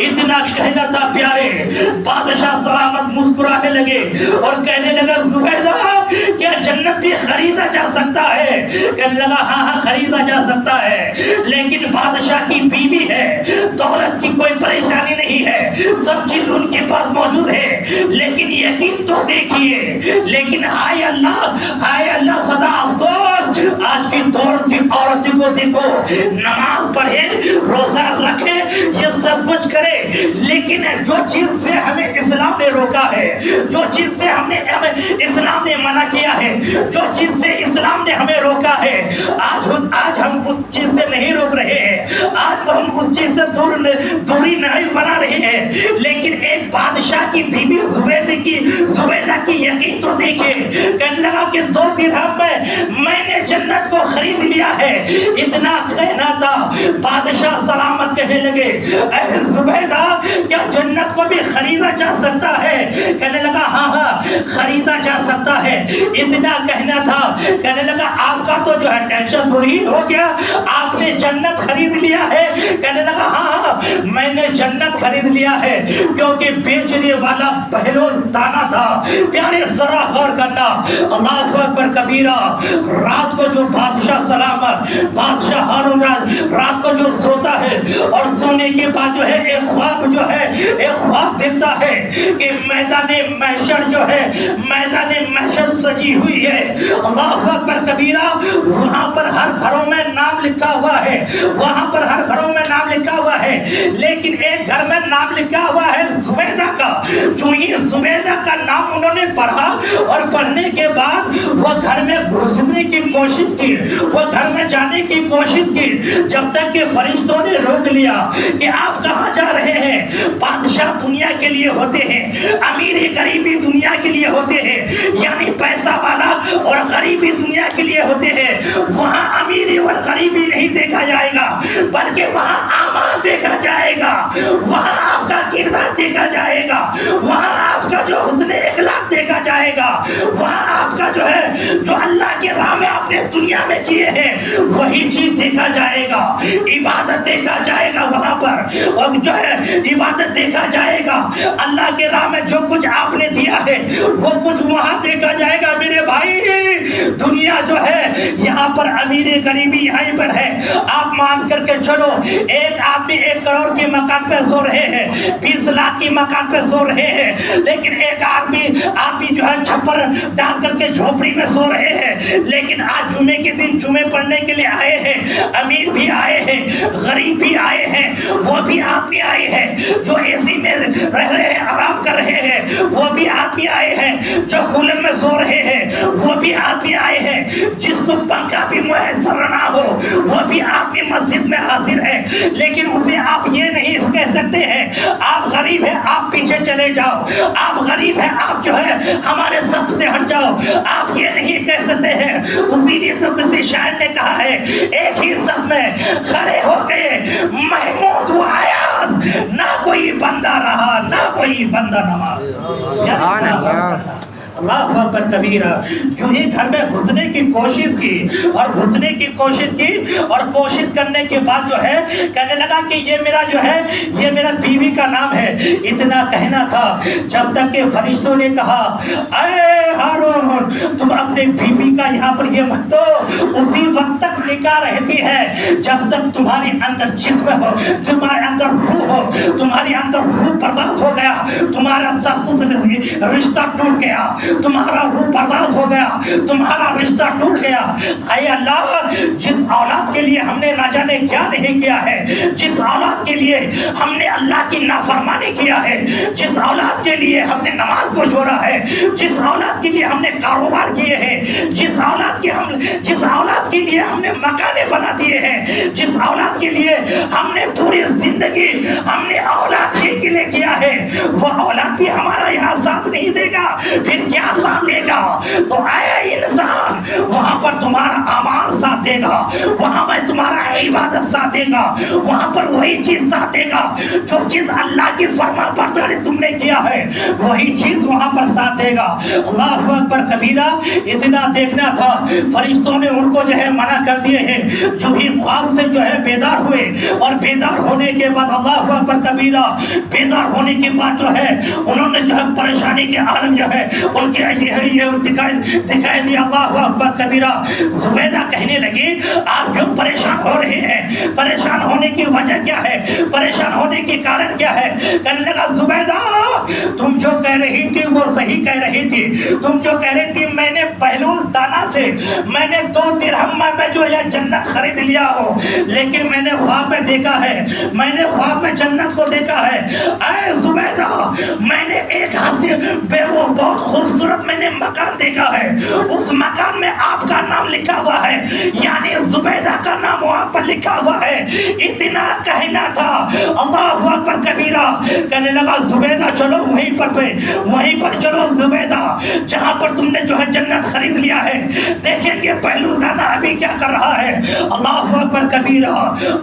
اتنا کہنا تھا پیارے. بادشاہ سلامت مسکرانے لگے اور کہنے لگا زبیدہ کیا جنت بھی خریدا جا سکتا ہے؟ کہنے لگا ہاں خریدا جا سکتا ہے، لیکن بادشاہ کی بیوی ہے، دولت کی کوئی پریشانی نہیں ہے، سب چیز ان کے پاس موجود ہے، لیکن یقین تو دیکھیے. لیکن ہائے اللہ صدا افسوس، آج کی دور کی عورت کو دیکھو، نماز پڑھے، روزہ رکھے، یہ سب کچھ کرے، لیکن جو چیز سے ہمیں اسلام نے روکا ہے، جو چیز سے ہمیں اسلام نے منع کیا ہے، جو چیز سے اسلام نے ہمیں روکا ہے، آج ہم اس چیز سے نہیں روک رہے ہیں، آج ہم اس چیز سے دوری نہیں بنا رہے ہیں. لیکن ایک بادشاہ کی بیوی زبیدہ کی یقین تو دیکھیں. کہنے لگا کہ 2 درہم میں نے جنت کو خرید لیا ہے. اتنا کہنا تھا. بادشاہ سلامت کہنے لگے اے زبیدہ کیا جنت کو بھی خریدا جا سکتا ہے؟ کہنے لگا ہاں خریدا جا سکتا ہے. اتنا کہنا تھا. کہنے لگا آپ کا تو جو ہے ٹینشن تھوڑی ہو گیا، آپ نے جنت خرید لیا ہے. کہنے لگا ہاں میں نے جنت خرید لیا ہے، کیونکہ بیچنے والا بہلول دانا تھا. پیارے ذرا غور کرنا، اللہ اکبر کبیرہ. رات کو جو بادشاہ ہارون رات کو جو سوتا ہے اور سونے کے بعد جو ہے ایک خواب دیکھتا ہے کہ میدان محشر سجی ہوئی ہے. اللہ اکبر کبیرہ. وہاں پر ہر گھروں میں نام لکھا ہوا ہے، لیکن ایک گھر میں نام لکھا ہوا ہے زبیدہ کا. جو ہی زبیدہ کا نام انہوں نے پڑھا اور پڑھنے کے بعد وہ گھر میں گھسنے کی کوشش کی، وہ گھر میں جانے کی کوشش کی، جب تک کہ فرشتوں نے روک لیا کہ آپ کہاں جا رہے ہیں؟ بادشاہ دنیا کے لیے ہوتے ہیں، امیری غریبی دنیا کے لیے ہوتے ہیں، یعنی پیسہ والا اور غریبی دنیا کے لیے ہوتے ہیں. وہاں امیری اور غریبی نہیں دیکھا جائے گا، بلکہ وہاں اعمال دیکھا جائے گا، وہاں آپ کا کردار دیکھا جائے گا، وہاں آپ کا جو حسن اخلاق دیکھا جائے گا، وہاں آپ کا جو ہے جو اللہ کے راہ میں آپ نے دنیا میں کیے ہیں وہی چیز دیکھا جائے گا. عبادت دیکھا جائے گا وہاں پر، اور جو ہے عبادت دیکھا جائے گا. اللہ کے راہ میں جو کچھ آپ نے دیا ہے وہ کچھ وہاں دیکھا جائے گا. میرے بھائی دنیا جو ہے یہاں پر امیری غریبی یہیں پر ہے. آپ مان کر کے چلو ایک آدمی 1 کروڑ کے مکان پہ سو رہے ہیں، 20 لاکھ کی مکان پہ سو رہے ہیں، لیکن ایک آدمی جو ہے چھپر ڈال کر کے جھوپڑی میں سو رہے ہیں. لیکن آج جمعے کے دن جمعے پڑھنے کے لیے آئے ہیں، امیر بھی آئے ہیں، غریب بھی آئے ہیں، وہ بھی آدمی آئے ہیں جو اے سی میں رہ رہے ہیں، آرام کر رہے ہیں، وہ بھی آدمی آئے ہیں، جو کولر میں سو رہے ہیں وہ بھی آدمی آئے ہیں، جس کو پنکھا بھی میسر نہ ہو وہ بھی آدمی مسجد میں حاضر ہے. لیکن اسے آپ یہ نہیں کہہ سکتے ہیں آپ غریب ہیں آپ پیچھے چلے جاؤ، آپ غریب ہیں آپ جو ہے ہمارے سب سے ہٹ جاؤ، آپ یہ نہیں کہہ سکتے ہیں. اسی لیے تو کسی شاعر نے کہا ہے ایک ہی سب میں کھڑے ہو گئے محمود و ایاز، نہ کوئی بندہ رہا نہ کوئی بندہ نماز. سبحان اللہ. اللہ اکبر کبیرہ. جو ہی گھر میں گھسنے کی کوشش کی اور کوشش کرنے کے بعد جو ہے کہنے لگا کہ یہ میرا بیوی کا نام ہے. اتنا کہنا تھا جب تک کہ فرشتوں نے کہا اے ہارون تم اپنے بیوی کا یہاں پر یہ مت دو، اسی وقت تک نکاح رہتی ہے جب تک تمہارے اندر جسم ہو، تمہارے اندر روح ہو. تمہارے اندر روح پرداز ہو گیا، تمہارا سب کچھ رشتہ ٹوٹ گیا، تمہارا روح پرواز ہو گیا، تمہارا رشتہ ٹوٹ گیا. اے اللہ جس اولاد کے لیے ہم نے نہ جانے کیا نہیں کیا ہے، جس اولاد کے لیے ہم نے اللہ کی نافرمانی کیا ہے، جس اولاد کے لیے ہم نے نماز کو چھوڑا ہے، جس اولاد کے لیے ہم نے کاروبار کیے ہیں، جس اولاد کے لیے ہم نے مکانے بنا دیے ہیں، جس اولاد کے لیے ہم نے پوری زندگی ہم نے اولاد ہی کے لیے کیا ہے، وہ اولاد بھی ہمارا یہاں ساتھ نہیں دے گا پھر کیا ساتھ دے گا؟ تو اے انسان وہاں پر تمہارا اعمال ساتھ دے گا، وہاں پر تمہارا عبادت ساتھ دے گا، وہاں پر وہی چیز ساتھ دے گا جو چیز اللہ کی فرما برداری تم نے کیا ہے وہی چیز وہاں پر ساتھ دے گا. اللہ اکبر کبیرہ. اتنا دیکھنا تھا. فرشتوں نے ان کو جو ہے منع کر دیے ہیں. جو ہی خواب سے جو ہے بیدار ہوئے، اور بیدار ہونے کے بعد اللہ اکبر کبیرہ، بیدار ہونے کے بعد جو ہے انہوں نے جو ہے پریشانی کے عالم جو ہے ان کے یہ دکھائی دی۔ اللہ اکبر کبیرہ۔ زبیدہ کہنے لگی آپ کیوں پریشان ہو رہے ہیں؟ پریشان ہونے کی وجہ کیا ہے؟ پریشان ہونے کی کارن کیا ہے؟ کہنے لگا زبیدہ تم جو کہہ رہی تھی وہ صحیح کہہ رہی تھی، تم جو کہہ رہی تھی میں نے بہلول دانا سے میں نے 2 درہم میں جو ہے جنت خرید لیا ہو، لیکن میں نے خواب میں دیکھا ہے، میں نے خواب میں جنت کو دیکھا ہے۔ اے زبیدہ میں نے ایک وہ بہت خوبصورت میں نے مکان دیکھا ہے، اس مکان میں آپ کا نام لکھا ہوا ہے، یعنی زبیدہ کا نام وہاں پر لکھا ہوا ہے۔ اتنا کہنا تھا۔ اللہ اکبر کبیرہ۔ کہنے لگا زبیدہ چلو وہیں پر چلو زبیدہ، جہاں پر تم نے جو ہے جنت خرید لیا ہے، دیکھیں گے بہلول دانا ابھی کیا کر رہا ہے۔ اللہ اکبر کبیرہ۔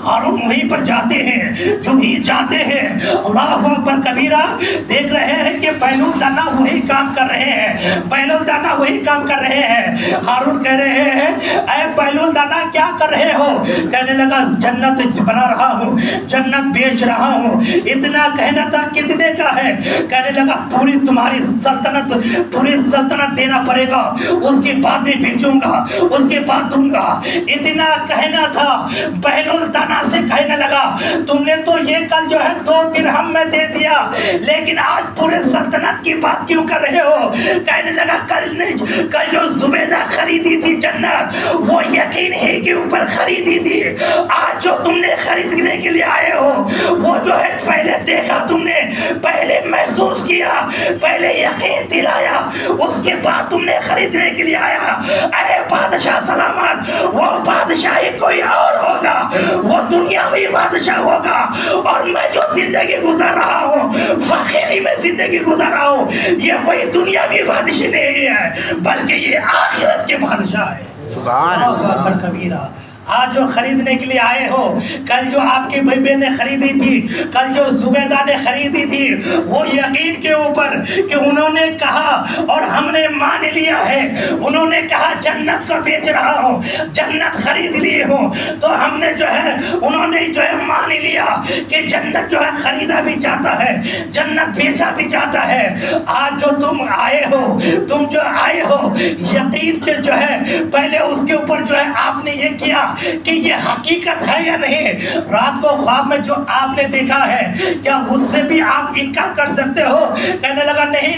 ہارون وہیں پر جاتے ہیں، جو ہی جاتے ہیں اللہ اکبر کبیرہ، دیکھ رہے ہیں کہ بہلول دانا وہی کام کر رہے ہیں، بہلول دانا وہی کام کر رہے ہیں۔ ہارون کہہ رہے ہیں اے بہلول دانا کیا کر رہے ہو؟ کہنے لگا جنت بنا رہا ہوں، جنت بیچ رہا ہوں۔ اتنا کہنا تھا کتنے کا ہے؟ کہنے لگا پوری تمہاری سلطنت دینا پڑے گا، اس کے بعد میں بیچوں گا، اس کے بعد دوں گا۔ اتنا کہنا تھا۔ بہلول دانا سے کہنے لگا تم نے تو یہ کل جو ہے 2 درہم میں دے دیا، لیکن آج پورے سلطنت کی بات کیوں کر رہے ہو؟ کہنے لگا کل جو زبیدہ خریدی تھی جنت، وہ یقین ہی کے اوپر خریدی تھی، آج جو تم نے خریدنے کے لیے آئے ہو وہ جو ہے پہلے دیکھا تم نے، پہلے محسوس کیا، پہلے یقین دلایا، اس کے بعد تم نے خریدنے کے لیے آیا۔ اے بادشاہ سلامت، وہ بادشاہی کوئی اور ہوگا، وہ دنیاوی بادشاہ ہوگا، اور میں جو زندگی گزار رہا ہوں فقیری میں زندگی گزار رہا ہوں، یہ کوئی دنیاوی بادشاہ نہیں ہے بلکہ یہ آخرت کے بادشاہ ہے۔ سبحان اللہ اکبر کبیرہ۔ آج جو خریدنے کے لیے آئے ہو، کل جو آپ کے بھائی نے خریدی تھی، کل جو زبیدہ نے خریدی تھی، وہ یقین کے اوپر کہ انہوں نے کہا اور ہم نے مان لیا ہے، انہوں نے کہا جنت کو بیچ رہا ہوں، جنت خرید لیے ہوں، تو ہم نے جو ہے انہوں نے جو ہے مان لیا کہ جنت جو ہے خریدا بھی جاتا ہے، جنت بیچا بھی جاتا ہے۔ آج جو تم آئے ہو یقین کے جو ہے پہلے اس کے اوپر جو ہے آپ نے یہ کیا کہ یہ حقیقت ہے یا نہیں۔ رات کو خواب میں جو آپ نے دیکھا ہے کیا اس سے بھی آپ انکار کر سکتے ہو؟ کہنے لگا نہیں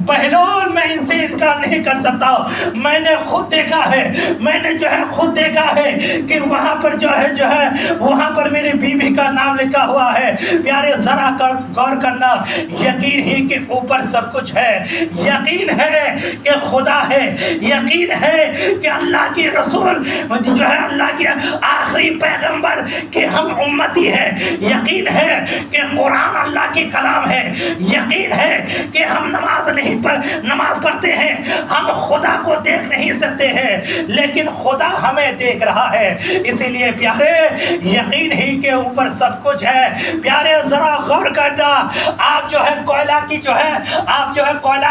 بہلول میں ان سے انکار نہیں کر سکتا، میں نے خود دیکھا ہے، میں نے جو ہے خود دیکھا ہے کہ وہاں پر جو ہے وہاں پر میری بیوی کا نام لکھا ہوا ہے۔ پیارے ذرا غور کرنا، یقین ہی کے اوپر سب کچھ ہے، یقین ہے کہ خدا ہے، یقین ہے کہ اللہ کی رسول جو ہے اللہ کے آخری پیغمبر کہ ہم امتی ہیں، یقین ہے کہ قرآن اللہ کی کلام ہے، یقین ہے کہ ہم نماز پڑھتے ہیں، ہم خدا کو دیکھ نہیں سکتے ہیں لیکن خدا ہمیں دیکھ رہا ہے۔ اسی لیے پیارے یقین ہی کے اوپر سب کچھ ہے۔ پیارے ذرا غور کرنا، آپ جو ہے کوئلہ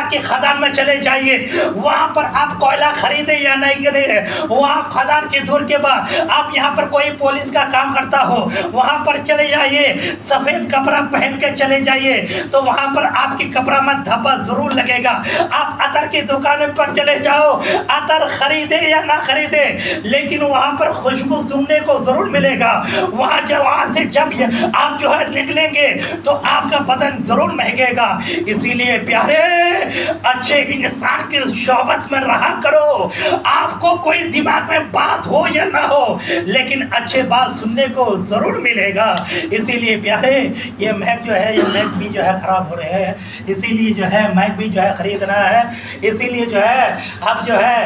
کی خدان میں چلے جائیے، وہاں پر آپ کوئلہ خریدے یا نہیں کرے، وہاں خدان کی دور کے بعد آپ یہاں پر کوئی پولیس کا کام کرتا ہو، وہاں پر چلے جائیے، سفید کپڑا پہن کے چلے جائیے تو وہاں پر آپ کی کپڑا میں دھبا ضرور لگے گا۔ آپ عطر کی دکان پر چلے جاؤ، عطر خریدے یا نہ خریدے لیکن وہاں پر خوشبو سننے کو ضرور ملے گا۔ وہاں سے جب آپ جو ہے نکلیں گے تو آپ کا بدن ضرور مہکے گا۔ اسی لیے پیارے اچھے انسان کی صحبت میں رہا کرو، آپ کو کوئی دماغ میں بات ہو یا نہ ہو لیکن اچھے بات سننے کو ضرور ملے گا۔ اسی لیے پیارے یہ میک بھی جو ہے خراب ہو رہے ہیں، اسی لیے جو ہے میک بھی جو ہے خریدنا ہے، اسی لیے جو ہے اب جو ہے